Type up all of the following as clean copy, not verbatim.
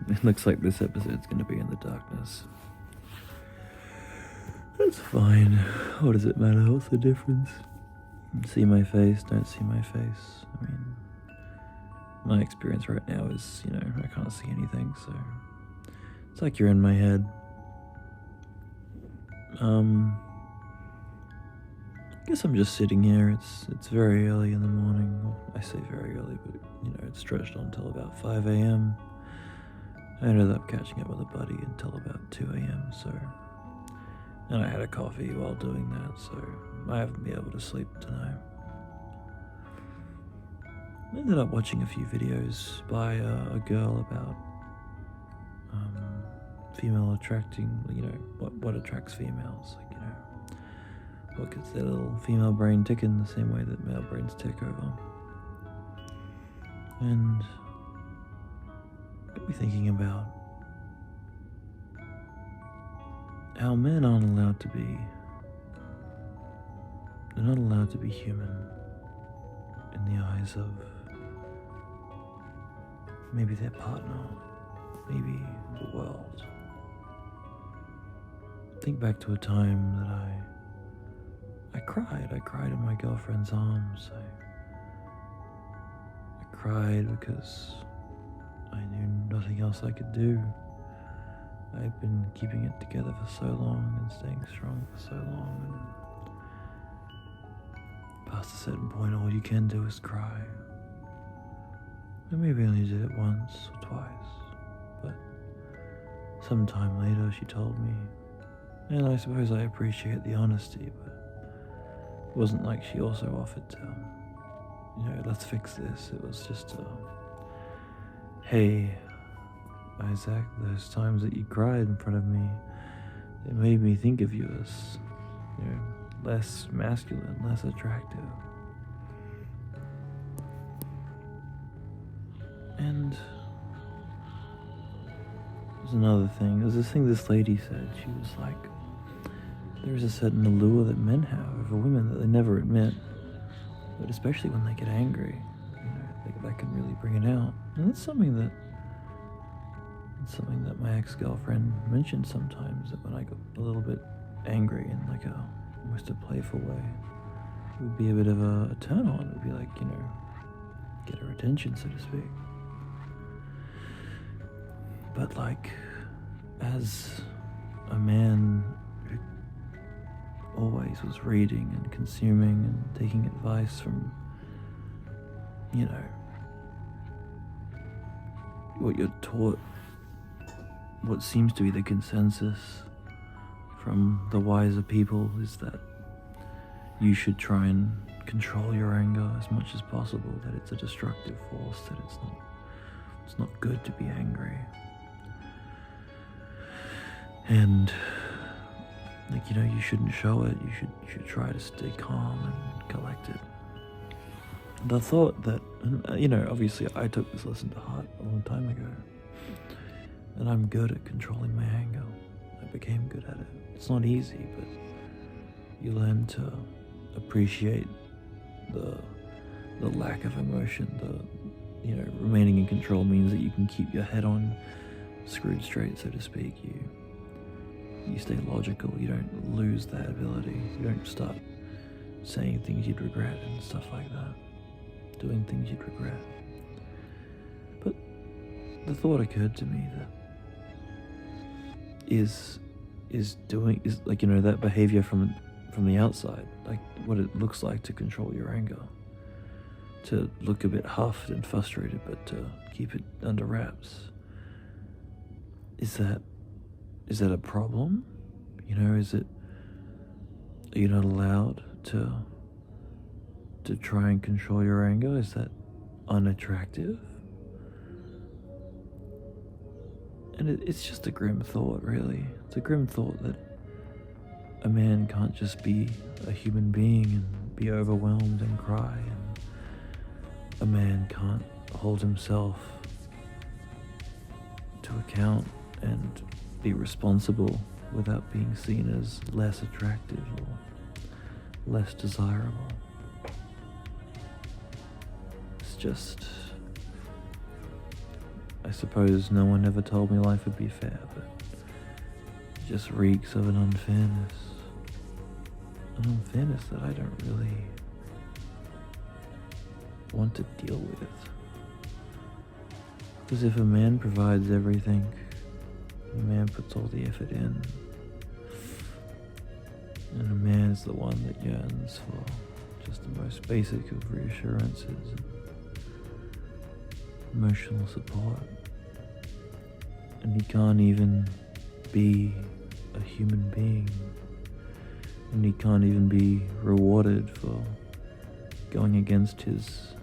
It looks like this episode's gonna be in the darkness. That's fine. What does it matter? What's the difference? See my face, don't see my face. I mean, my experience right now is, I can't see anything, so it's like you're in my head. I guess I'm just sitting here. It's very early in the morning. Well, I say very early, but it stretched on until about 5 a.m. I ended up catching up with a buddy until about 2 a.m. And I had a coffee while doing that, so I haven't been able to sleep tonight. I ended up watching a few videos by a girl about female attracting, what attracts females, what gets their little female brain ticking the same way that male brains tick over. And got me thinking about how men aren't allowed to be, they're not allowed to be human in the eyes of maybe their partner, maybe the world. Think back to a time that I cried in my girlfriend's arms. I cried because I knew nothing else I could do. I'd been keeping it together for so long and staying strong for so long, and past a certain point all you can do is cry. And maybe I only did it once or twice, but sometime later she told me, and I suppose I appreciate the honesty, but it wasn't like she also offered to, let's fix this. It was just hey, Isaac, those times that you cried in front of me, it made me think of you as, less masculine, less attractive. And there's another thing. There's this thing this lady said. She was like, there's a certain allure that men have over women that they never admit, but especially when they get angry, that can really bring it out. And it's something that my ex-girlfriend mentioned sometimes, that when I got a little bit angry in like almost a playful way, it would be a bit of a turn on. It would be like, get her attention, so to speak. But like, as a man who always was reading and consuming and taking advice from, what you're taught, what seems to be the consensus from the wiser people is that you should try and control your anger as much as possible, that it's a destructive force, that it's not good to be angry. And you shouldn't show it. You should try to stay calm and collected. The thought that, obviously I took this lesson to heart a long time ago, and I'm good at controlling my anger. I became good at it. It's not easy, but you learn to appreciate the lack of emotion. Remaining in control means that you can keep your head on screwed straight, so to speak. You stay logical. You don't lose that ability. You don't start saying things you'd regret and stuff like that, doing things you'd regret. But the thought occurred to me that is that behavior from the outside, like what it looks like to control your anger, to look a bit huffed and frustrated, but to keep it under wraps. Is that a problem? Are you not allowed to try and control your anger? Is that unattractive? And it's just a grim thought, really. It's a grim thought that a man can't just be a human being and be overwhelmed and cry, and a man can't hold himself to account and be responsible without being seen as less attractive or less desirable. It's just, I I suppose no one ever told me life would be fair, but it just reeks of an unfairness. An unfairness that I don't really want to deal with. Because if a man provides everything, a man puts all the effort in, and a man's the one that yearns for just the most basic of reassurances and emotional support, and he can't even be a human being, and he can't even be rewarded for going against his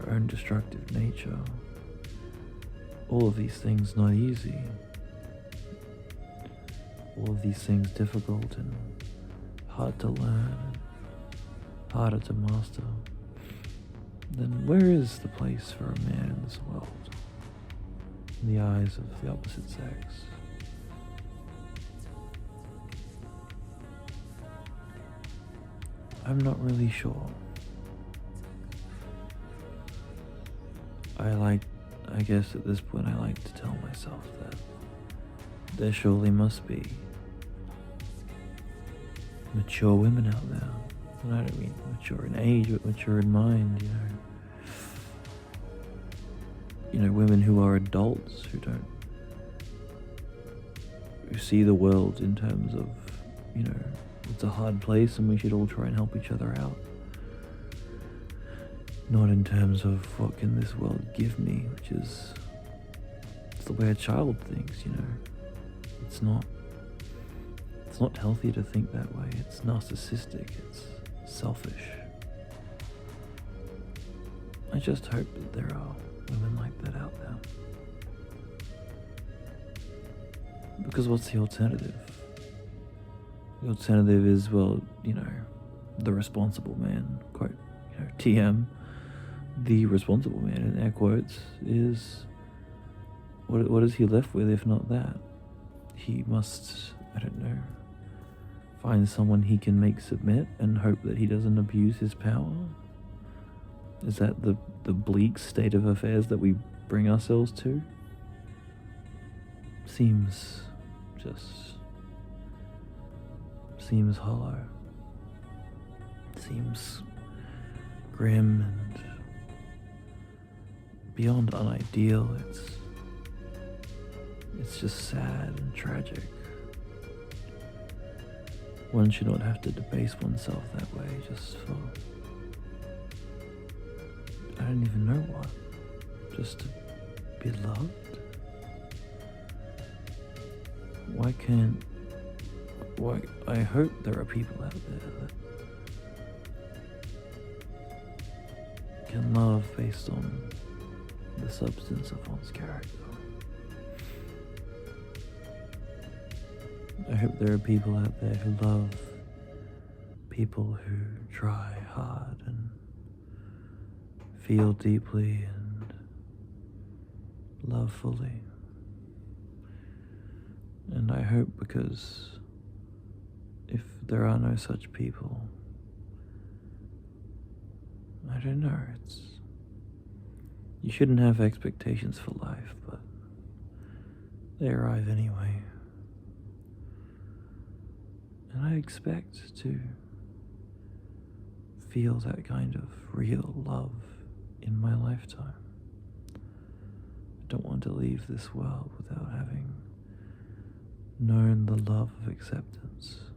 own destructive nature. All of these things not easy. All of these things difficult and hard to learn, and harder to master. Then where is the place for a man in this world, in the eyes of the opposite sex? I'm not really sure. I guess at this point I like to tell myself that there surely must be mature women out there. And I don't mean mature in age, but mature in mind, women who are adults, who see the world in terms of, it's a hard place and we should all try and help each other out. Not in terms of what can this world give me, which is, it's the way a child thinks, It's not healthy to think that way. It's narcissistic, it's selfish. I just hope that there are women like that out there. Because what's the alternative? The alternative is, the responsible man, quote, TM, the responsible man, in air quotes, is, what is he left with if not that? He must, find someone he can make submit and hope that he doesn't abuse his power? Is that the bleak state of affairs that we bring ourselves to? Seems hollow. Seems grim and beyond unideal. It's just sad and tragic. One should not have to debase oneself that way just for, I don't even know what, just to be loved. I hope there are people out there that can love based on the substance of one's character. I hope there are people out there who love people who try hard and feel deeply and love fully. And I hope, because if there are no such people, I don't know, you shouldn't have expectations for life, but they arrive anyway. And I expect to feel that kind of real love in my lifetime. I don't want to leave this world without having known the love of acceptance.